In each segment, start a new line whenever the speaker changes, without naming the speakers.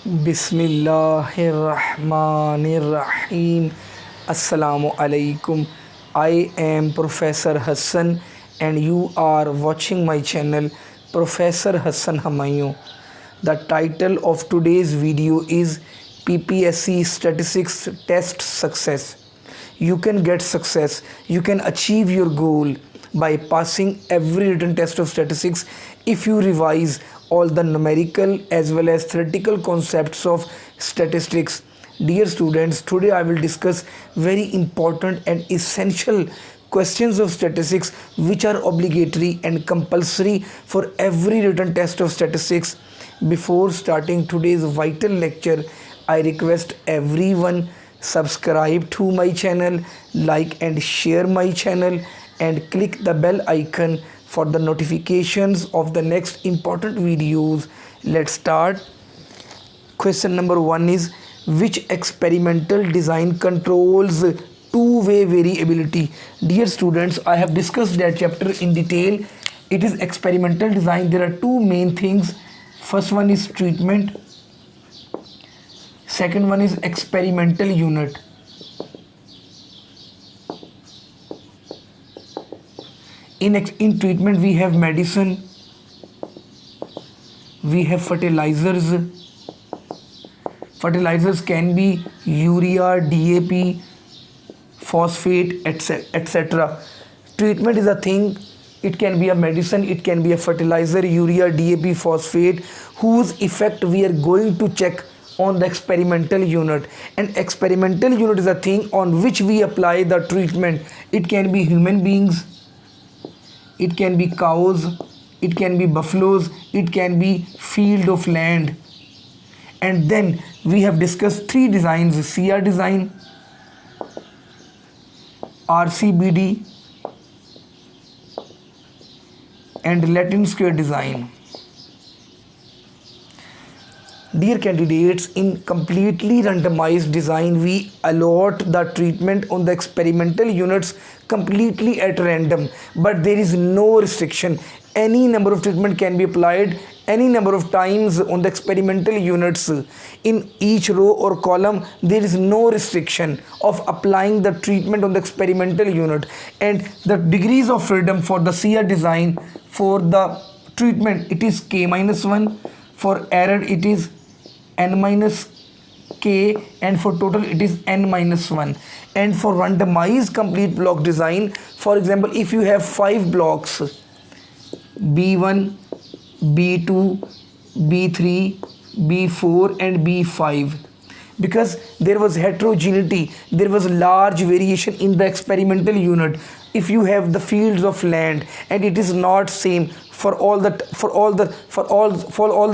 Bismillahirrahmanirrahim. Assalamu alaikum. I am Professor Hassan and you are watching my channel Professor Hassan Hamayu. The title of today's video is Ppsc Statistics Test Success. You can get success, you can achieve your goal by passing every written test of statistics if you revise all the numerical as well as theoretical concepts of statistics. Dear students, today I will discuss very important and essential questions of statistics which are obligatory and compulsory for every written test of statistics. Before starting today's vital lecture, I request everyone subscribe to my channel, like and share my channel, and click the bell icon for the notifications of the next important videos. Let's start. Question number 1 is, which experimental design controls two-way variability? Dear students, I have discussed that chapter in detail. It is experimental design. There are two main things. First one is treatment, second one is experimental unit. In treatment we have medicine, we have fertilizers. Fertilizers can be urea, DAP, phosphate, etc. Treatment is a thing. It can be a medicine, it can be a fertilizer, urea, DAP, phosphate, whose effect we are going to check on the experimental unit. And experimental unit is a thing on which we apply the treatment. It can be human beings, it can be cows, it can be buffaloes, it can be field of land. And then we have discussed three designs: CR design, RCBD, and Latin square design. Dear candidates, in completely randomized design, we allot the treatment on the experimental units completely at random, but there is no restriction. Any number of treatment can be applied any number of times on the experimental units. In each row or column, there is no restriction of applying the treatment on the experimental unit. And the degrees of freedom for the CR design, for the treatment, it is k-1, for error it is n-k, and for total it is n-1. And for randomized complete block design, for example, if you have 5 blocks, B1, B2, B3, B4 and B5, because there was heterogeneity, there was large variation in the experimental unit. If you have the fields of land and it is not same for all the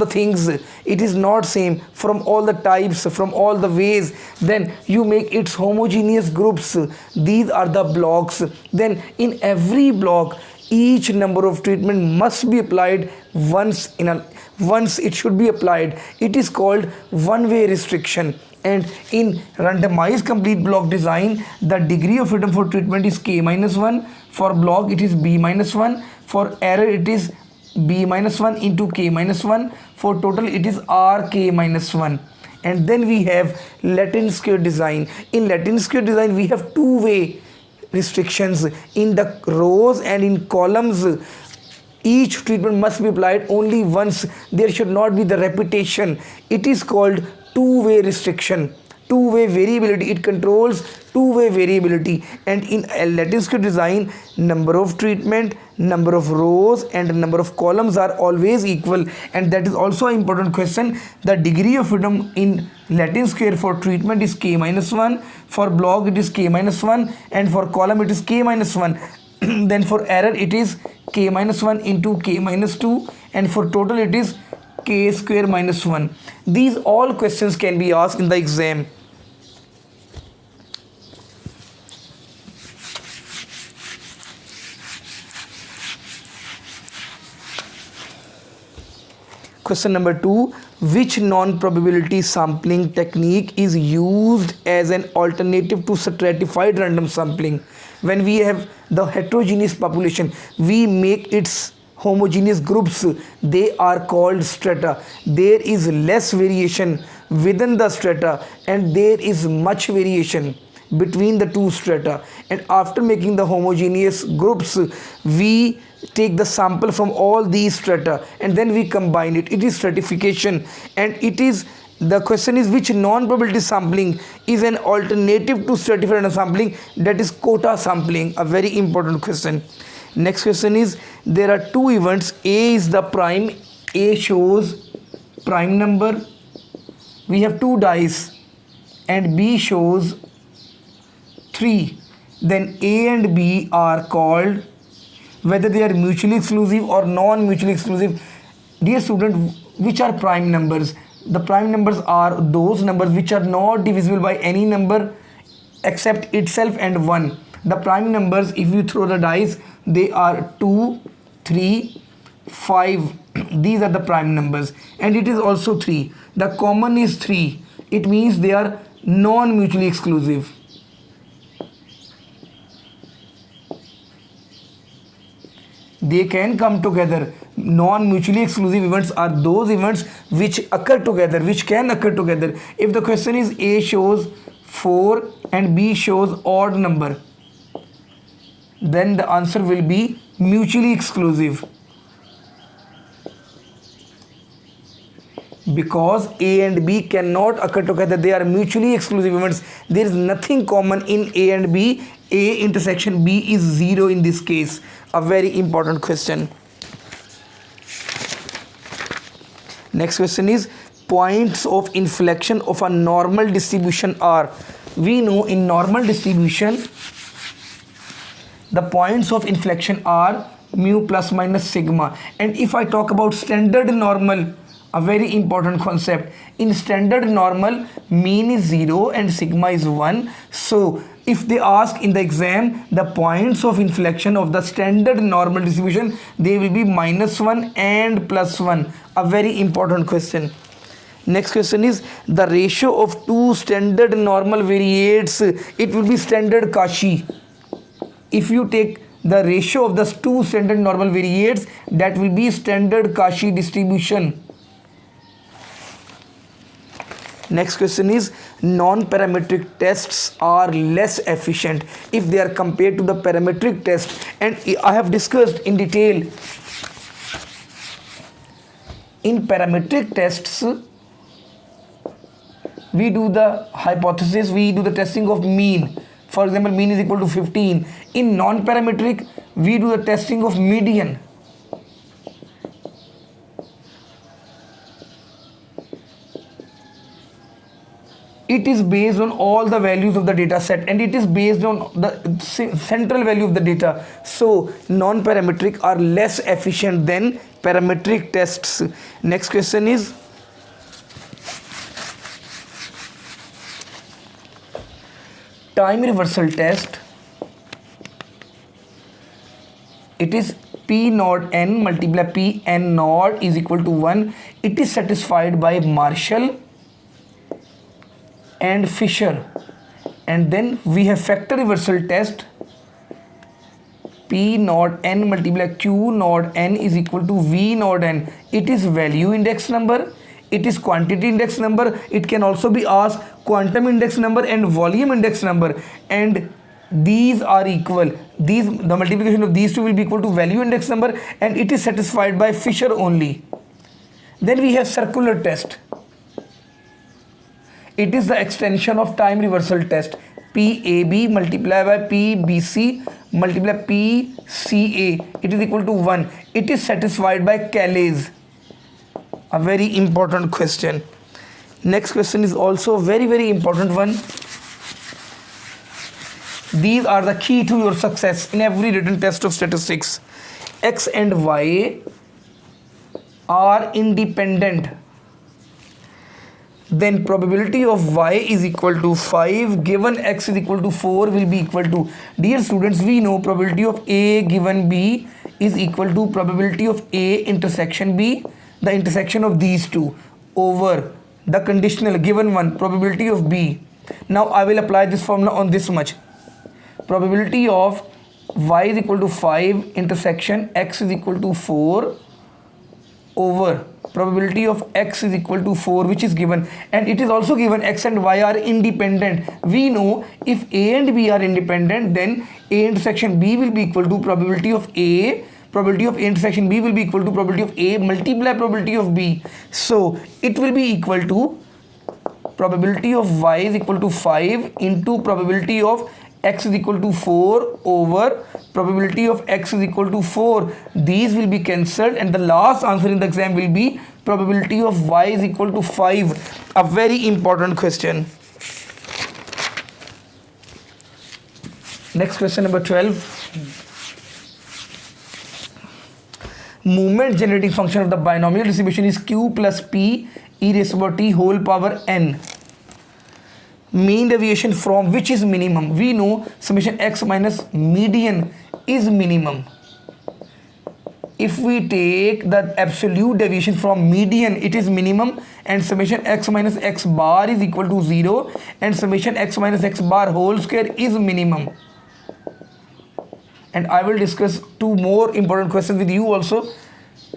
things, it is not same from all the types, from all the ways, then you make its homogeneous groups. These are the blocks. Then in every block, each number of treatment must be applied once it should be applied. It is called one-way restriction. And in randomized complete block design, the degree of freedom for treatment is k-1, for block it is b-1, for error it is b-1 into k-1, for total it is rk-1. And then we have Latin square design. In Latin square design, we have two-way restrictions. In the rows and in columns, each treatment must be applied only once. There should not be the repetition. It is called two-way restriction, two-way variability. It controls two-way variability. And in Latin square design, number of treatment, number of rows and number of columns are always equal. And that is also an important question. The degree of freedom in Latin square for treatment is k-1, for block it is k-1, and for column it is k-1. Then for error it is k-1 into k-2, and for total it is k square minus 1. These all questions can be asked in the exam. Question number 2, which non-probability sampling technique is used as an alternative to stratified random sampling? When we have the heterogeneous population, we make its homogeneous groups, they are called strata. There is less variation within the strata, and there is much variation between the two strata, and after making the homogeneous groups, we take the sample from all these strata and then we combine it. It is stratification, and it is, the question is, which non-probability sampling is an alternative to stratified sampling? That is quota sampling. A very important question. Next question is, there are two events. A is the prime. A shows prime number. We have two dice, and B shows 3. Then A and B are called, whether they are mutually exclusive or non-mutually exclusive. Dear student, which are prime numbers? The prime numbers are those numbers which are not divisible by any number except itself and 1. The prime numbers, if you throw the dice, they are 2, 3, 5. These are the prime numbers, and it is also 3. The common is 3. It means they are non-mutually exclusive. They can come together. Non-mutually exclusive events are those events which occur together, which can occur together. If the question is A shows 4 and B shows odd number, then the answer will be mutually exclusive, because A and B cannot occur together. They are mutually exclusive events. There is nothing common in A and B. A intersection B is 0 in this case. A very important question. Next question is, points of inflection of a normal distribution are. We know in normal distribution the points of inflection are mu plus minus sigma. And if I talk about standard normal, a very important concept, in standard normal mean is 0 and sigma is 1. So if they ask in the exam the points of inflection of the standard normal distribution, they will be -1 and +1. A very important question. Next question is, the ratio of two standard normal variates. It will be standard Kashi. If you take the ratio of the two standard normal variates, that will be standard Kashi distribution. Next question is, non-parametric tests are less efficient if they are compared to the parametric test, and I have discussed in detail. In parametric tests, we do the hypothesis, we do the testing of mean. For example, mean is equal to 15. In non-parametric, we do the testing of median. It is based on all the values of the data set, and it is based on the central value of the data. So non-parametric are less efficient than parametric tests. Next question is, time reversal test. It is P naught n multiply P n naught is equal to 1. It is satisfied by Marshall and Fisher. And then we have factor reversal test. P naught n multiply Q naught n is equal to V naught n. It is value index number. It is quantity index number. It can also be asked quantum index number and volume index number. And these are equal. The multiplication of these two will be equal to value index number, and it is satisfied by Fisher only. Then we have circular test. It is the extension of time reversal test. PAB multiplied by PBC multiply PCA. It is equal to 1. It is satisfied by Calais. A very important question. Next question is also a very, very important one. These are the key to your success in every written test of statistics. X and Y are independent. Then probability of Y is equal to 5 given X is equal to 4 will be equal to. Dear students, we know probability of A given B is equal to probability of A intersection B, the intersection of these two, over the conditional given one, probability of B. Now I will apply this formula on this much. Probability of Y is equal to 5 intersection X is equal to 4 over probability of x is equal to 4, which is given, and it is also given x and y are independent. We know if a and b are independent, then a intersection b will be equal to probability of a intersection b will be equal to probability of a multiply probability of b. So it will be equal to probability of y is equal to 5 into probability of x is equal to 4 over probability of x is equal to 4. These will be cancelled, and the last answer in the exam will be probability of y is equal to 5. A very important question. Next question, number 12. Movement generating function of the binomial distribution is q plus p e raised to t whole power n. Mean deviation from which is minimum? We know summation x minus median is minimum. If we take the absolute deviation from median, it is minimum, and summation x minus x bar is equal to 0, and summation x minus x bar whole square is minimum. And I will discuss two more important questions with you also.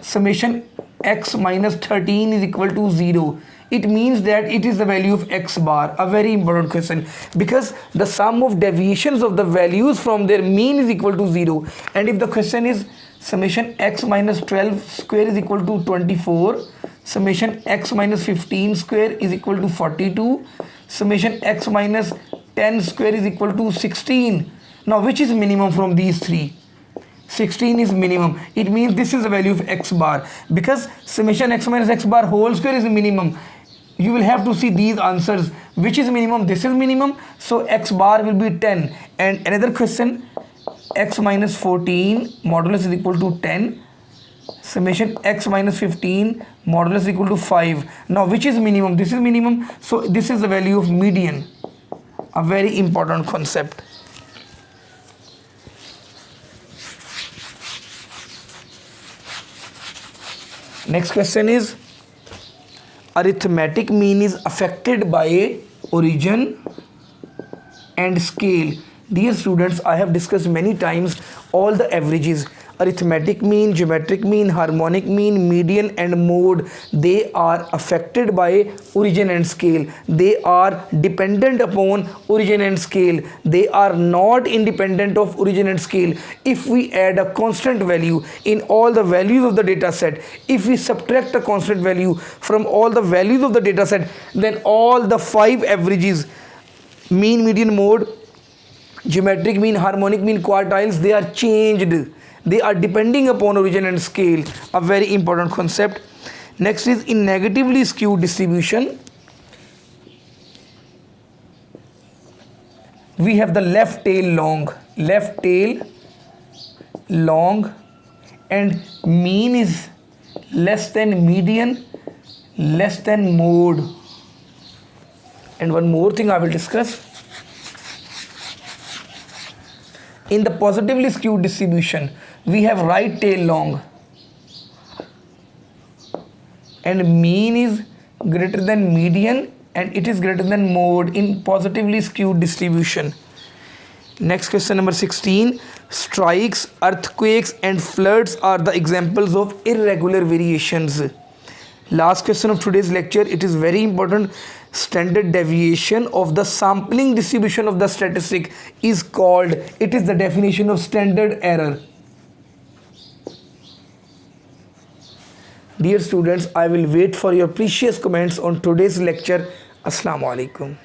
Summation x minus 13 is equal to 0. It means that it is the value of x bar. A very important question, because the sum of deviations of the values from their mean is equal to 0. And if the question is summation x minus 12 square is equal to 24, summation x minus 15 square is equal to 42, summation x minus 10 square is equal to 16. Now which is minimum from these three? 16 is minimum. It means this is the value of x bar, because summation x minus x bar whole square is minimum. You will have to see these answers. Which is minimum? This is minimum. So x bar will be 10. And another question, x minus 14 modulus is equal to 10. Summation x minus 15 modulus is equal to 5. Now which is minimum? This is minimum. So this is the value of median. A very important concept. Next question is, arithmetic mean is affected by origin and scale. Dear students, I have discussed many times all the averages: arithmetic mean, geometric mean, harmonic mean, median and mode. They are affected by origin and scale. They are dependent upon origin and scale. They are not independent of origin and scale. If we add a constant value in all the values of the data set, if we subtract a constant value from all the values of the data set, then all the 5 averages, mean, median, mode, geometric mean, harmonic mean, quartiles, they are changed. They are depending upon origin and scale. A very important concept. Next is, in negatively skewed distribution, we have the left tail long, and mean is less than median, less than mode. And one more thing I will discuss. In the positively skewed distribution, we have right tail long, and mean is greater than median, and it is greater than mode in positively skewed distribution. Next question, number 16. Strikes, earthquakes and floods are the examples of irregular variations. Last question of today's lecture. It is very important. Standard deviation of the sampling distribution of the statistic is called, it is the definition of standard error. Dear students, I will wait for your precious comments on today's lecture. Assalamu alaikum.